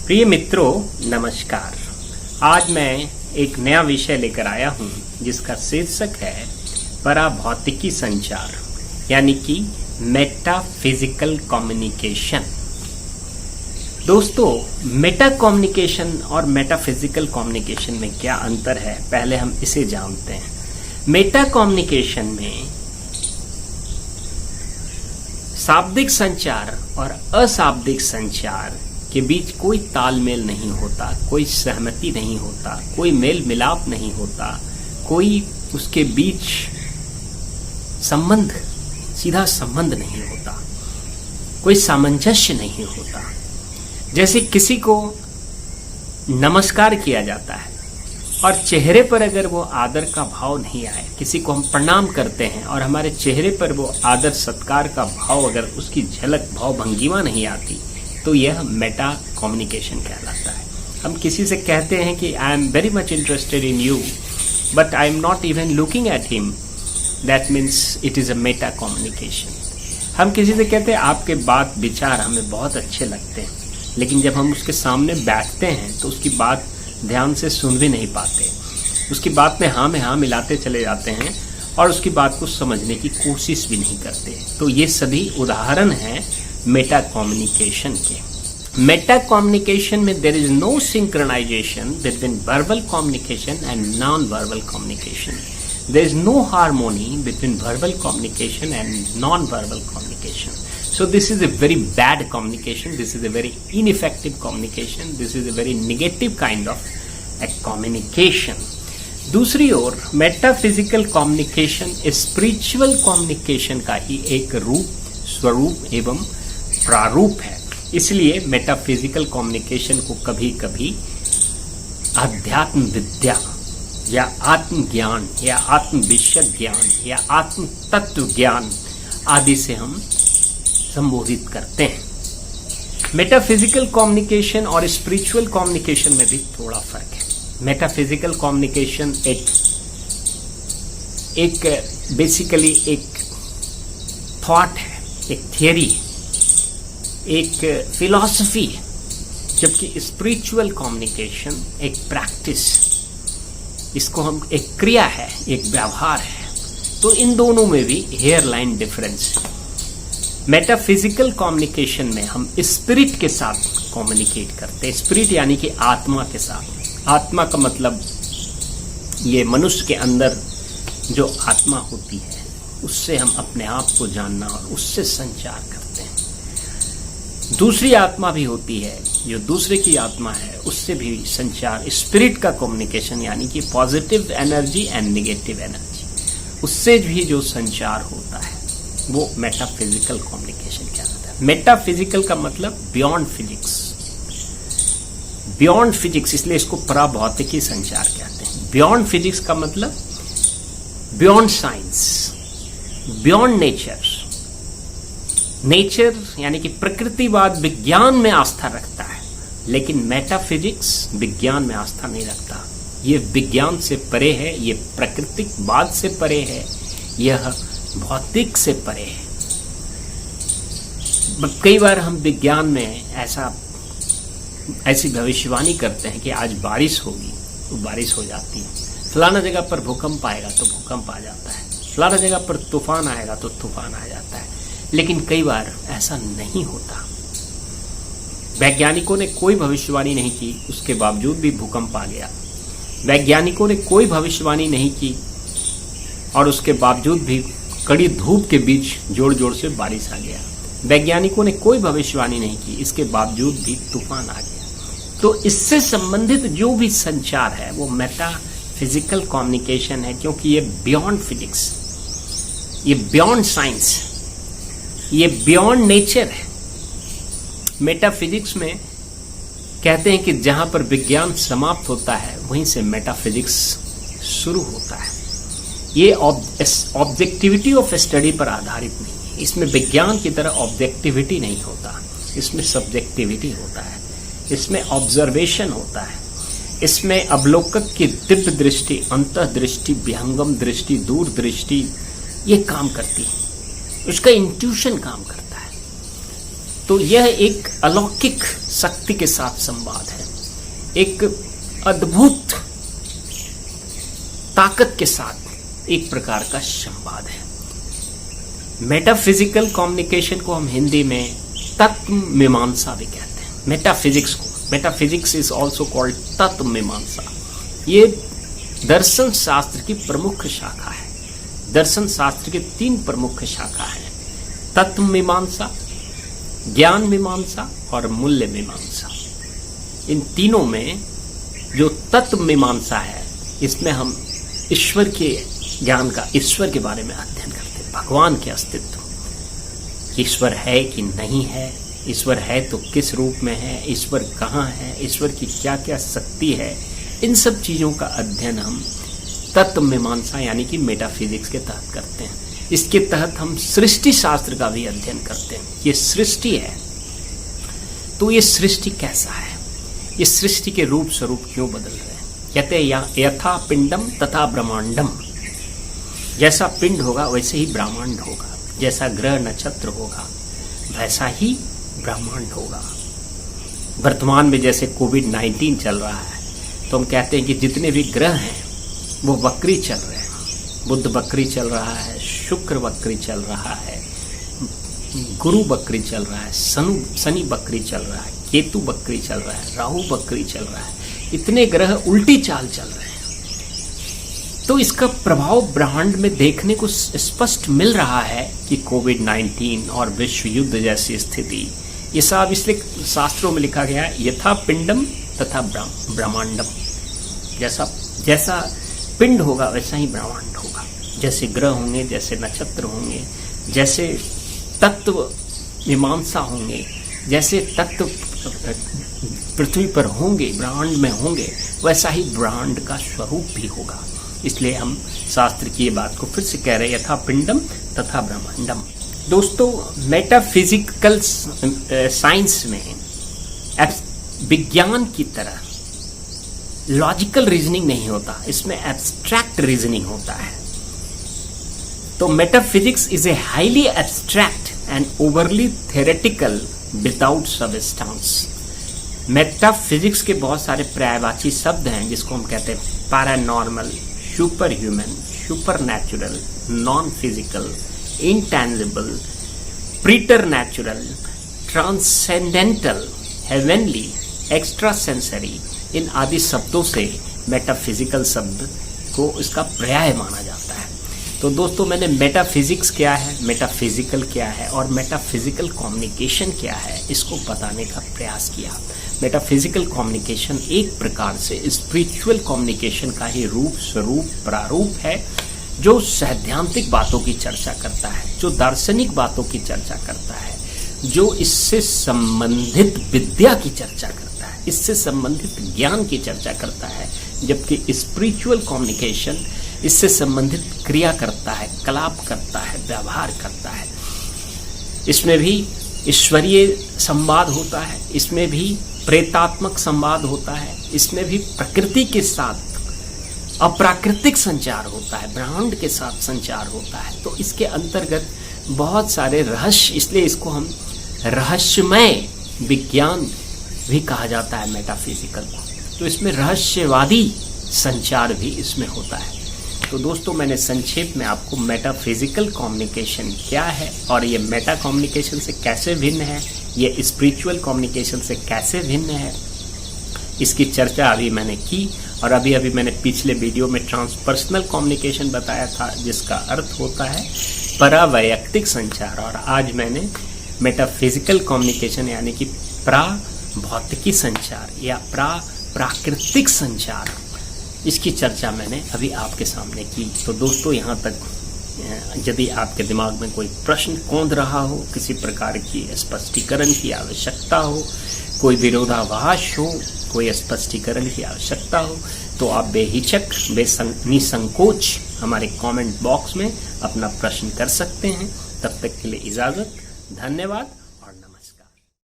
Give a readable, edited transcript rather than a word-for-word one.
प्रिय मित्रों, नमस्कार। आज मैं एक नया विषय लेकर आया हूं जिसका शीर्षक है पराभौतिकी संचार, यानी कि मेटाफिजिकल कम्युनिकेशन। दोस्तों, मेटा कम्युनिकेशन और मेटाफिजिकल कम्युनिकेशन में क्या अंतर है, पहले हम इसे जानते हैं। मेटा कम्युनिकेशन में शाब्दिक संचार और अशाब्दिक संचार के बीच कोई तालमेल नहीं होता, कोई सहमति नहीं होता, कोई मेल मिलाप नहीं होता, कोई उसके बीच संबंध, सीधा संबंध नहीं होता, कोई सामंजस्य नहीं होता। जैसे किसी को नमस्कार किया जाता है और चेहरे पर अगर वो आदर का भाव नहीं आए, किसी को हम प्रणाम करते हैं और हमारे चेहरे पर वो आदर सत्कार का भाव, अगर उसकी झलक भाव भंगिमा नहीं आती, तो यह मेटा कम्युनिकेशन कहलाता है। हम किसी से कहते हैं कि I am very much interested in you but I am not even looking at him, that means it is a Meta communication. हम किसी से कहते हैं आपके बात विचार हमें बहुत अच्छे लगते हैं, लेकिन जब हम उसके सामने बैठते हैं तो उसकी बात ध्यान से सुन भी नहीं पाते, उसकी बात में हाँ मिलाते चले जाते हैं और उसकी बात को समझने की कोशिश भी नहीं करते। तो ये सभी उदाहरण हैं मेटा कम्युनिकेशन के। मेटा कम्युनिकेशन में there is no synchronisation between verbal communication and non verbal communication. There is no harmony between verbal communication and non verbal communication. So this is a very bad communication. This is a very ineffective communication. This is a very negative kind of a communication. दूसरी ओर metaphysical communication spiritual communication का ही एक रूप, स्वरूप एवं प्रारूप है। इसलिए metaphysical communication को कभी कभी अध्यात्म विद्या या आत्मज्ञान या आत्म विषय ज्ञान या आत्म तत्व ज्ञान आदि से हम संबोधित करते हैं। मेटाफिजिकल कम्युनिकेशन और स्पिरिचुअल कम्युनिकेशन में भी थोड़ा फर्क है। मेटाफिजिकल कम्युनिकेशन एक बेसिकली एक थॉट है, एक थियरी, एक फिलॉसफी है, जबकि स्पिरिचुअल कम्युनिकेशन एक प्रैक्टिस, इसको हम एक क्रिया है, एक व्यवहार है। तो इन दोनों में भी हेयर लाइन डिफरेंस है। मेटाफिजिकल कम्युनिकेशन में हम स्पिरिट के साथ कम्युनिकेट करते हैं। स्पिरिट यानी कि आत्मा के साथ। आत्मा का मतलब ये मनुष्य के अंदर जो आत्मा होती है, उससे हम अपने आप को जानना और उससे संचार करते हैं। दूसरी आत्मा भी होती है, जो दूसरे की आत्मा है, उससे भी संचार, स्पिरिट का कम्युनिकेशन यानी कि positive energy and negative energy, उससे भी जो संचार होता है वो मेटाफिजिकल कम्युनिकेशन कहलाता है। मेटाफिजिकल का मतलब बियॉन्ड फिजिक्स, बियॉन्ड फिजिक्स, इसलिए इसको पराभौतिकी संचार कहते हैं। बियॉन्ड फिजिक्स का मतलब beyond science, beyond nature. Nature यानी कि प्रकृतिवाद विज्ञान में आस्था रखता है, लेकिन मेटाफिजिक्स विज्ञान में आस्था नहीं रखता। ये विज्ञान से परे है, ये प्राकृतिकवाद से परे है, यह भौतिक से परे है। कई बार हम विज्ञान में ऐसी भविष्यवाणी करते हैं कि आज बारिश होगी तो बारिश हो जाती है, फलाना जगह पर भूकंप आएगा तो भूकंप आ जाता है, फलाना जगह पर तूफान आएगा तो तूफान आ जाता है। लेकिन कई बार ऐसा नहीं होता। वैज्ञानिकों ने कोई भविष्यवाणी नहीं की, उसके बावजूद भी भूकंप आ गया। वैज्ञानिकों ने कोई भविष्यवाणी नहीं की और उसके बावजूद भी कड़ी धूप के बीच जोर जोर से बारिश आ गया। वैज्ञानिकों ने कोई भविष्यवाणी नहीं की, इसके बावजूद भी तूफान आ गया। तो इससे संबंधित जो भी संचार है वो मेटाफिजिकल कम्युनिकेशन है, क्योंकि ये बियॉन्ड फिजिक्स, ये बियॉन्ड साइंस, ये बियॉन्ड नेचर है। मेटाफिजिक्स में कहते हैं कि जहां पर विज्ञान समाप्त होता है वहीं से मेटाफिजिक्स शुरू होता है। ये ऑब्जेक्टिविटी ऑफ स्टडी पर आधारित नहीं है। इसमें विज्ञान की तरह ऑब्जेक्टिविटी नहीं होता, इसमें सब्जेक्टिविटी होता है, इसमें ऑब्जर्वेशन होता है, इसमें अवलोकक की दिव्य दृष्टि, अंतर्दृष्टि, विहंगम दृष्टि, दूर दृष्टि ये काम करती है, उसका इंट्यूशन काम करता है। तो यह एक अलौकिक शक्ति के साथ संवाद है, एक अद्भुत ताकत के साथ एक प्रकार का संवाद है। मेटाफिजिकल कम्युनिकेशन को हम हिंदी में तत्व मीमांसा भी कहते हैं। मेटाफिजिक्स को, मेटाफिजिक्स इज ऑल्सो कॉल्ड तत्व मीमांसा। ये दर्शन शास्त्र की प्रमुख शाखा है। दर्शन शास्त्र की 3 प्रमुख शाखा है, तत्व मीमांसा, ज्ञान मीमांसा और मूल्य मीमांसा। इन तीनों में जो तत्व मीमांसा है, इसमें हम ईश्वर के ज्ञान का, ईश्वर के बारे में अध्ययन करते हैं, भगवान के अस्तित्व, ईश्वर है कि नहीं है, ईश्वर है तो किस रूप में है, ईश्वर कहाँ है, ईश्वर की क्या क्या शक्ति है, इन सब चीजों का अध्ययन हम तत्व मीमांसा यानी कि मेटाफिजिक्स के तहत करते हैं। इसके तहत हम सृष्टि शास्त्र का भी अध्ययन करते हैं। ये सृष्टि है, तो ये सृष्टि कैसा है, ये सृष्टि के रूप स्वरूप क्यों बदल रहे हैं। कहते हैं यथा पिंडम तथा ब्रह्मांडम, जैसा पिंड होगा वैसे ही ब्रह्मांड होगा, जैसा ग्रह नक्षत्र होगा वैसा ही ब्रह्मांड होगा। वर्तमान में जैसे कोविड-19 चल रहा है, तो हम कहते हैं कि जितने भी ग्रह हैं वो वक्री चल रहे हैं। बुध वक्री चल रहा है, शुक्र वक्री चल रहा है, गुरु वक्री चल रहा है, शनि वक्री चल रहा है, केतु वक्री चल रहा है, राहु वक्री चल रहा है। इतने ग्रह उल्टी चाल चल रहे हैं। तो इसका प्रभाव ब्रह्मांड में देखने को स्पष्ट मिल रहा है कि कोविड-19 और विश्व युद्ध जैसी स्थिति, ये सब इसलिए शास्त्रों में लिखा गया है यथा पिंडम तथा ब्रह्मांडम। जैसा पिंड होगा वैसा ही ब्रह्मांड होगा। जैसे ग्रह होंगे, जैसे नक्षत्र होंगे, जैसे तत्व मीमांसा होंगे, जैसे तत्व पृथ्वी पर होंगे, ब्रह्मांड में होंगे, वैसा ही ब्रह्मांड का स्वरूप भी होगा। इसलिए हम शास्त्र की ये बात को फिर से कह रहे हैं, यथा पिंडम तथा ब्रह्मांडम। दोस्तों, मेटाफिजिकल साइंस में विज्ञान की तरह लॉजिकल रीजनिंग नहीं होता, इसमें एब्स्ट्रैक्ट रीजनिंग होता है। तो metaphysics is a highly abstract and overly theoretical without substance. Metaphysics के बहुत सारे पर्यायवाची शब्द हैं जिसको हम कहते हैं paranormal, supernatural, supernatural, non physical, intangible, preternatural, transcendental, heavenly, extrasensory, इन आदि शब्दों से मेटाफिजिकल शब्द को इसका पर्याय माना जाता है। तो दोस्तों, मैंने मेटाफिजिक्स क्या है, मेटाफिजिकल क्या है और मेटाफिजिकल कम्युनिकेशन क्या है, इसको बताने का प्रयास किया। मेटाफिजिकल कम्युनिकेशन एक प्रकार से स्पिरिचुअल कम्युनिकेशन का ही रूप स्वरूप प्रारूप है, जो सैद्धांतिक बातों की चर्चा करता है, जो दार्शनिक बातों की चर्चा करता है, जो इससे संबंधित विद्या की चर्चा करता है, इससे संबंधित ज्ञान की चर्चा करता है। जबकि स्पिरिचुअल कम्युनिकेशन इससे संबंधित क्रिया करता है, कलाप करता है, व्यवहार करता है। इसमें भी ईश्वरीय संवाद होता है, इसमें भी प्रेतात्मक संवाद होता है, इसमें भी प्रकृति के साथ अप्राकृतिक संचार होता है, ब्रह्मांड के साथ संचार होता है। तो इसके अंतर्गत बहुत सारे रहस्य, इसलिए इसको हम रहस्यमय विज्ञान भी कहा जाता है मेटाफिजिकल को। तो इसमें रहस्यवादी संचार भी इसमें होता है। तो दोस्तों, मैंने संक्षेप में आपको मेटाफिजिकल कम्युनिकेशन क्या है और ये मेटा कम्युनिकेशन से कैसे भिन्न है, ये स्पिरिचुअल कम्युनिकेशन से कैसे भिन्न है, इसकी चर्चा अभी मैंने की। और अभी मैंने पिछले वीडियो में ट्रांसपर्सनल कम्युनिकेशन बताया था, जिसका अर्थ होता है परावैयक्तिक संचार। और आज मैंने मेटाफिजिकल कम्युनिकेशन यानी कि प्राभौतिकी संचार या प्राकृतिक संचार, इसकी चर्चा मैंने अभी आपके सामने की। तो दोस्तों, यहाँ तक यदि आपके दिमाग में कोई प्रश्न कौंध रहा हो, किसी प्रकार की स्पष्टीकरण की आवश्यकता हो, कोई विरोधाभास हो, कोई स्पष्टीकरण की आवश्यकता हो, तो आप बेहिचक निसंकोच हमारे कमेंट बॉक्स में अपना प्रश्न कर सकते हैं। तब तक के लिए इजाजत, धन्यवाद।